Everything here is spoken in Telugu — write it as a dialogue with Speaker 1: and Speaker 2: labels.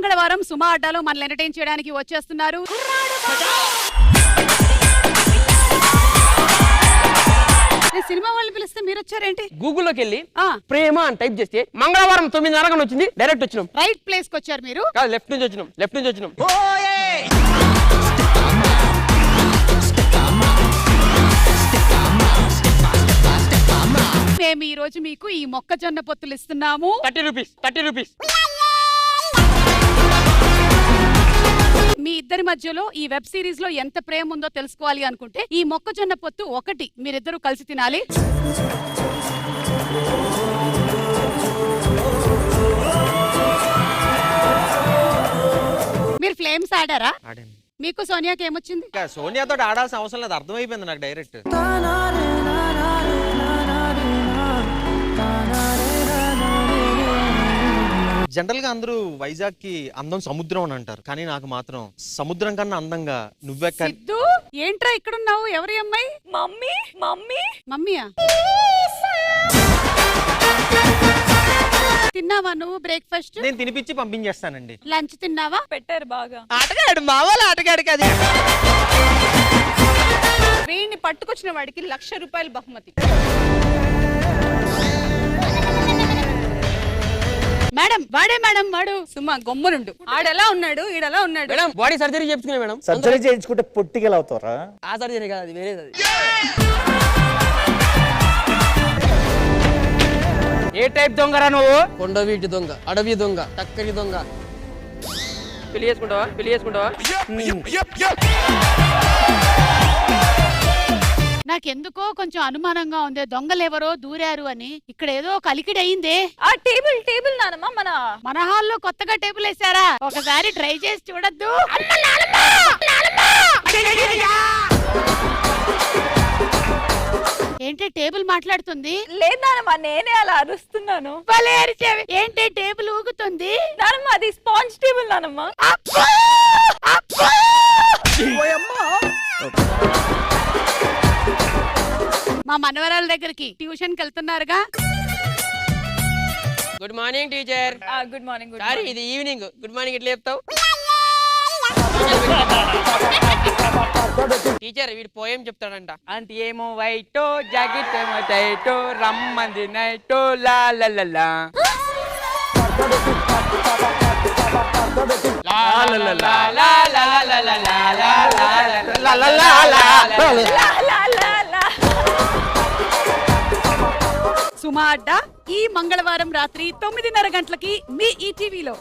Speaker 1: మంగళవారం సుమా అడ్డాలో మనల్ని ఎంటర్టైన్ చేయడానికి వచ్చేస్తున్నారు సినిమా వాళ్ళు పిలిస్తే మీరు వచ్చారేంటి?
Speaker 2: గూగుల్లోకి వెళ్ళి ప్రేమ అని టైప్ చేస్తే మంగళవారం 9:30 వచ్చింది. డైరెక్ట్ వచ్చినాం.
Speaker 1: రైట్ ప్లేస్ కి వచ్చారు మీరు.
Speaker 2: లెఫ్ట్ నుంచి వచ్చినాం.
Speaker 1: మేము ఈ రోజు మీకు ఈ మొక్కజొన్న పొత్తులు ఇస్తున్నాము.
Speaker 2: 30 రూపీస్.
Speaker 1: మీ ఇద్దరి మధ్యలో ఈ వెబ్ సిరీస్ లో ఎంత ప్రేమ ఉందో తెలుసుకోవాలి అనుకుంటే ఈ మొక్కజొన్న పొత్తు ఒకటి మీరిద్దరూ కలిసి తినాలి. మీరు ఫ్లేమ్స్ ఆడారా? మీకు సోనియాకి ఏమొచ్చింది?
Speaker 3: సోనియాతో ఆడాల్సిన అవసరం లేదు, అర్థమైపోయింది నాకు డైరెక్ట్. జనరల్ గా అందరూ వైజాగ్ కి అందం సముద్రం అని అంటారు, కానీ నాకు మాత్రం సముద్రం కన్నా అందంగా నువ్వెక్క.
Speaker 1: ఏంట్రా ఇక్కడున్నావు? ఎవరి అమ్మాయి? మమ్మీయా? తిన్నావా నువ్వు బ్రేక్ఫాస్ట్?
Speaker 3: నేను తినిపించి పంపించేస్తానండి.
Speaker 1: లంచ్ తిన్నావా?
Speaker 4: పెట్టారు బాగా.
Speaker 3: ఆటగాడు మావాళ్ళ ఆటగాడికి అది.
Speaker 4: వీడిని పట్టుకొచ్చిన వాడికి 1,00,000 రూపాయలు బహుమతి.
Speaker 1: మేడం వాడు
Speaker 4: సుమా గొమ్మనుండు. ఆడెలా ఉన్నాడు, ఈడెలా ఉన్నాడు.
Speaker 2: మేడం బాడీ సర్జరీ చేయించుకునే మేడం.
Speaker 5: సర్జరీ చేయించుకుంటే పొట్టిగా అవుతారా?
Speaker 2: ఆ సర్జరీ కాదు, అది వేరేది. ఏ టైప్ దొంగరా నువ్వు? కొండవీటి దొంగ, అడవి దొంగ, టక్కరి దొంగ. పెళ్లి చేసుకుంటావా?
Speaker 1: నాకెందుకో కొంచెం అనుమానంగా ఉంది. దొంగలెవరో దూరారు అని. ఇక్కడ ఏదో కలికిడి అయిందే.
Speaker 4: ఆ టేబుల్ నానమ్మ
Speaker 1: మన హాల్లో కొత్తగా టేబుల్ వేసారా? ఒకసారి ట్రై చేసి చూడద్దు? ఏంటి టేబుల్ మాట్లాడుతుంది?
Speaker 4: లేదు నానమ్మ, నేనే అలా అరుస్తున్నాను.
Speaker 1: ఏంటి టేబుల్ ఊగుతుంది?
Speaker 4: నానమ్మ అది స్పాంజ్ టేబుల్ నానమ్మ.
Speaker 1: మా మనవరాల దగ్గరికి ట్యూషన్ కి వెళ్తున్నారుగా.
Speaker 2: Good morning teacher.
Speaker 4: Good morning.
Speaker 2: Sorry ఇది ఈవినింగ్. గుడ్ మార్నింగ్ ఎట్లా చెప్తావు? టీచర్ వీడు పోయం చెప్తాడంట. అంత ఏమో వైటో జాకెట్ ఏమో టైటో రమ్మంది నైటో లా లా లా లా
Speaker 1: సుమా అడ్డా ఈ మంగళవారం రాత్రి 9:30 గంటలకి మీ ఈటీవీలో.